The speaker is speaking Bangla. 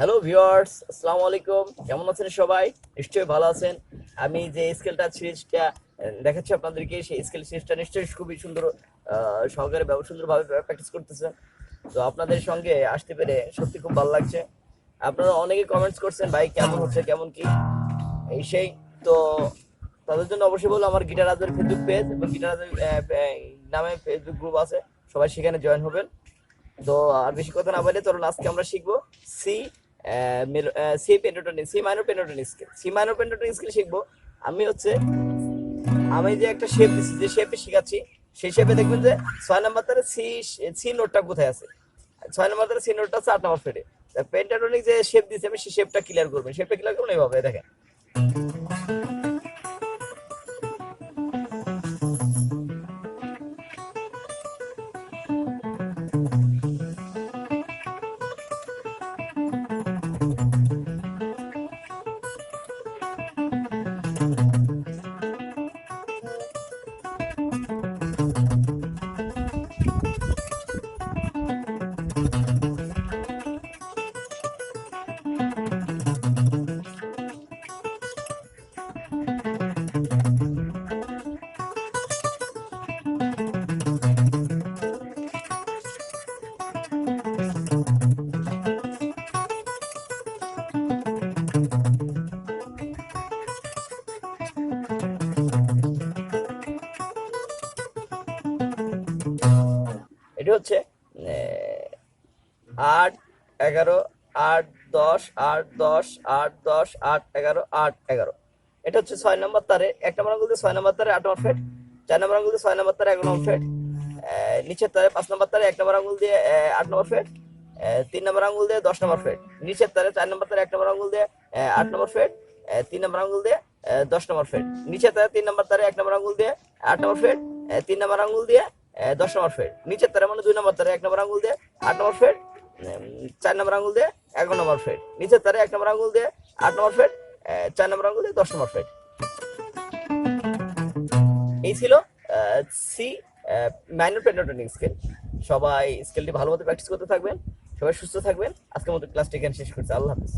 হ্যালো ভিউয়ার্স, আসসালামু আলাইকুম। কেমন আছেন সবাই? নিশ্চয়ই ভালো আছেন। আমি যে স্কেলটা সিরিজটা দেখাচ্ছি আপনাদেরকে, সেই স্কেল সিরিজটা নিশ্চয়ই খুবই সুন্দর সহকারে সুন্দরভাবে প্র্যাকটিস করতেছেন। তো আপনাদের সঙ্গে আসতে পেরে সত্যি খুব ভালো লাগছে। আপনারা অনেকে কমেন্টস করছেন, ভাই কেমন হচ্ছে, কেমন কি এই সেই। তো তাদের জন্য অবশ্যই বলবো, আমার গিটার রাজবাড়ি ফেসবুক পেজ এবং গিটার রাজবাড়ি নামে ফেসবুক গ্রুপ আছে, সবাই সেখানে জয়েন হবেন। তো আর বেশি কথা না বলে চলুন আজকে আমরা শিখবো C C pentatonic, C minor pentatonic scale. C minor pentatonic scale শিখবো। আমি যে একটা শেপ দিচ্ছি, যে শেপে শিখাচ্ছি, সেই শেপে দেখবেন যে 6 নম্বর তারে সি সি নোটটা কোথায় আছে। 6 নম্বর তারে সি নোটটা আছে 8 নম্বর ফ্রেটে। পেন্টাটোনিক যে শেপ দিচ্ছি আমি, সেই শেপটা ক্লিয়ার করবেন। শেপটা ক্লিয়ার করবেন এইভাবে দেখেন। এটা হচ্ছে 8 11 8 10 8 10 8 10 8 11 8 11। এটা হচ্ছে 6 নম্বর তারে 1 নম্বর আঙুল দিয়ে 6 নম্বর তারে 8 নম্বর ফ্রেট, 4 নম্বর আঙুল দিয়ে 6 নম্বর তারে 1 নম্বর ফ্রেট, নিচের তারে 5 নম্বর তারে 1 নম্বর আঙুল দিয়ে 8 নম্বর ফ্রেট, 3 নম্বর আঙুল দিয়ে 10 নম্বর ফ্রেট, নিচের তারে 4 নম্বর তারে 1 নম্বর আঙুল দিয়ে 8 নম্বর ফ্রেট, 3 নম্বর আঙুল দিয়ে 10 নম্বর ফ্রেট, নিচের তারে 3 নম্বর তারে 1 নম্বর আঙুল দিয়ে 8 নম্বর ফ্রেট, 3 নম্বর আঙুল দিয়ে 10 নম্বর ফ্রেট, নিচের তারে মানে 2 নম্বর তারে 1 নম্বর আঙুল দিয়ে 8 নম্বর ফ্রেট, 4 নম্বর আঙুল দিয়ে 11 নম্বর ফ্রেট, নিচের তারে 1 নম্বর আঙুল দিয়ে 8 নম্বর ফ্রেট, 4 নম্বর আঙুল দিয়ে 10 নম্বর ফ্রেট। এই ছিল সি মাইনর পেন্টাটোনিক স্কেল। সবাই স্কেলটি ভালো মতো প্র্যাকটিস করতে থাকবেন, সবাই সুস্থ থাকবেন। আজকের মতো ক্লাসটি এখানে শেষ করছি। আল্লাহ হাফিজ।